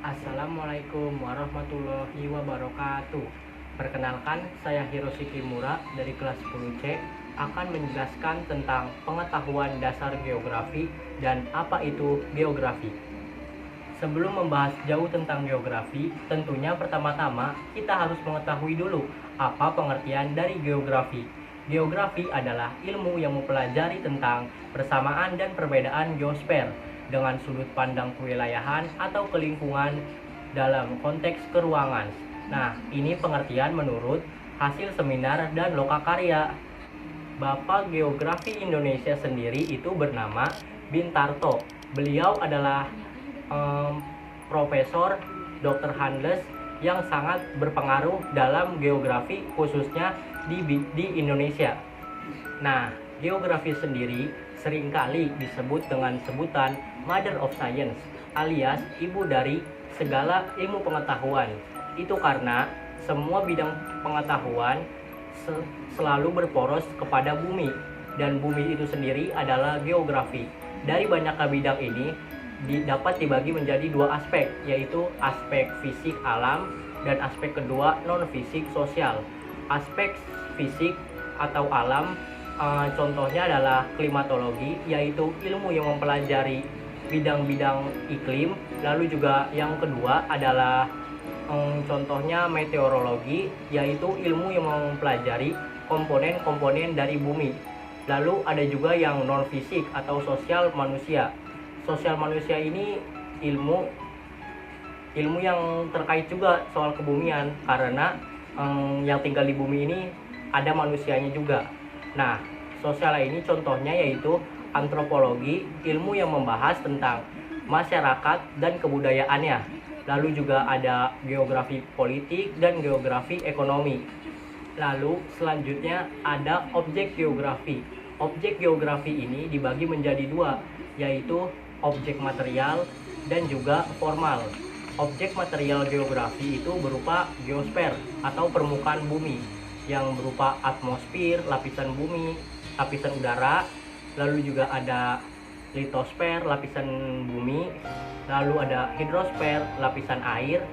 Assalamualaikum warahmatullahi wabarakatuh. Perkenalkan, saya Hiroshi Kimura dari kelas 10C akan menjelaskan tentang pengetahuan dasar geografi dan apa itu geografi. Sebelum membahas jauh tentang geografi, tentunya pertama-tama kita harus mengetahui dulu apa pengertian dari geografi. Geografi adalah ilmu yang mempelajari tentang persamaan dan perbedaan geosfer dengan sudut pandang kewilayahan atau kelingkungan dalam konteks keruangan. Nah, ini pengertian menurut hasil seminar dan lokakarya. Bapak Geografi Indonesia sendiri itu bernama Bintarto. Beliau adalah Profesor Dr. Handles yang sangat berpengaruh dalam geografi khususnya di Indonesia. Nah, geografi sendiri seringkali disebut dengan sebutan Mother of Science alias ibu dari segala ilmu pengetahuan. Itu karena semua bidang pengetahuan selalu berporos kepada bumi, dan bumi itu sendiri adalah geografi. Dari banyaknya bidang ini dapat dibagi menjadi dua aspek, yaitu aspek fisik alam dan aspek kedua non-fisik sosial. Aspek fisik atau alam contohnya adalah klimatologi, yaitu ilmu yang mempelajari bidang-bidang iklim. Lalu juga yang kedua adalah contohnya meteorologi, yaitu ilmu yang mempelajari komponen-komponen dari bumi. Lalu ada juga yang non fisik atau sosial manusia. Sosial manusia ini ilmu yang terkait juga soal kebumian, karena yang tinggal di bumi ini ada manusianya juga. Nah, sosial ini contohnya yaitu antropologi, ilmu yang membahas tentang masyarakat dan kebudayaannya. Lalu juga ada geografi politik dan geografi ekonomi. Lalu selanjutnya ada objek geografi. Objek geografi ini dibagi menjadi dua, yaitu objek material dan juga formal. Objek material geografi itu berupa geosfer atau permukaan bumi yang berupa atmosfer, lapisan bumi, lapisan udara. Lalu juga ada litosfer, lapisan bumi. Lalu ada hidrosfer, lapisan air.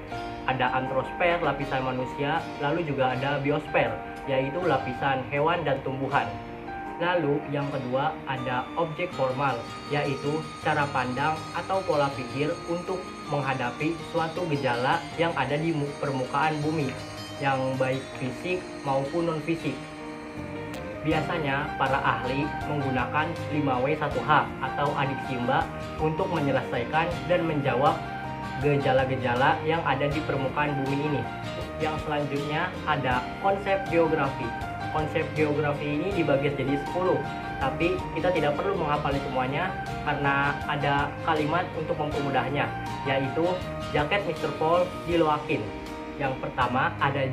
Ada antrosfer, lapisan manusia. Lalu juga ada biosfer, yaitu lapisan hewan dan tumbuhan. Lalu yang kedua ada objek formal, yaitu cara pandang atau pola pikir untuk menghadapi suatu gejala yang ada di permukaan bumi, yang baik fisik maupun non fisik. Biasanya para ahli menggunakan 5W1H atau adiksimba untuk menyelesaikan dan menjawab gejala-gejala yang ada di permukaan bumi ini. Yang selanjutnya ada konsep geografi. Konsep geografi ini dibagi jadi 10, tapi kita tidak perlu menghafal semuanya karena ada kalimat untuk mempermudahnya, yaitu jaket Mr. Paul diloakin. Yang pertama ada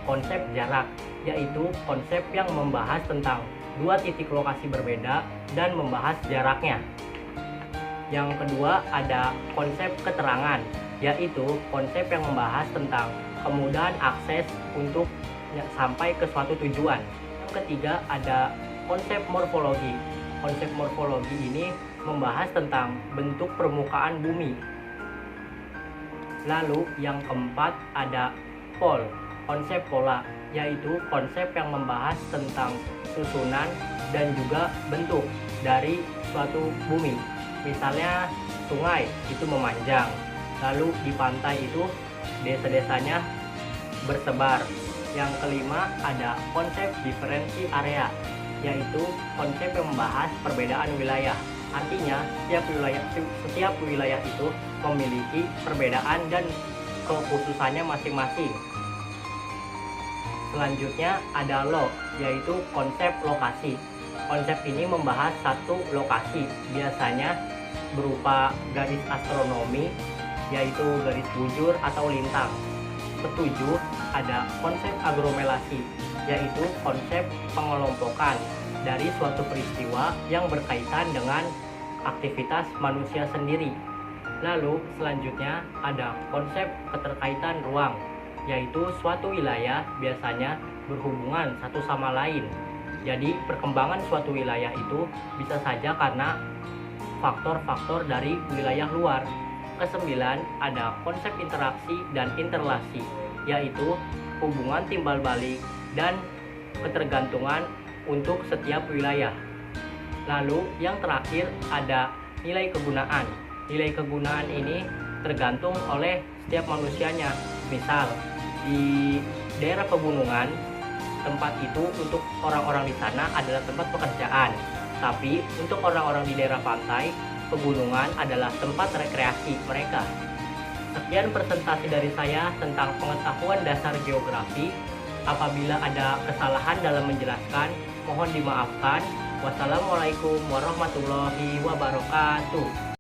konsep jarak, yaitu konsep yang membahas tentang dua titik lokasi berbeda dan membahas jaraknya. Yang kedua ada konsep keterangan, yaitu konsep yang membahas tentang kemudahan akses untuk sampai ke suatu tujuan. Yang ketiga ada konsep morfologi. Konsep morfologi ini membahas tentang bentuk permukaan bumi. Lalu yang keempat ada konsep pola, yaitu konsep yang membahas tentang susunan dan juga bentuk dari suatu bumi. Misalnya sungai itu memanjang, lalu di pantai itu desa-desanya bersebar. Yang kelima ada konsep diferensi area, yaitu konsep yang membahas perbedaan wilayah. Artinya setiap wilayah itu memiliki perbedaan dan kekhususannya masing-masing. Selanjutnya ada yaitu konsep lokasi. Konsep ini membahas satu lokasi, biasanya berupa garis astronomi, yaitu garis bujur atau lintang. Ketujuh ada konsep aglomerasi, yaitu konsep pengelompokan dari suatu peristiwa yang berkaitan dengan aktivitas manusia sendiri. Lalu selanjutnya ada konsep keterkaitan ruang, yaitu suatu wilayah biasanya berhubungan satu sama lain. Jadi perkembangan suatu wilayah itu bisa saja karena faktor-faktor dari wilayah luar. Kesembilan, ada konsep interaksi dan interlasi, yaitu hubungan timbal balik dan ketergantungan untuk setiap wilayah. Lalu yang terakhir ada nilai kegunaan. Nilai kegunaan ini tergantung oleh setiap manusianya. Misal di daerah pegunungan, tempat itu untuk orang-orang di sana adalah tempat pekerjaan. Tapi untuk orang-orang di daerah pantai, pegunungan adalah tempat rekreasi mereka. Sekian presentasi dari saya tentang pengetahuan dasar geografi. Apabila ada kesalahan dalam menjelaskan, mohon dimaafkan. Wassalamualaikum warahmatullahi wabarakatuh.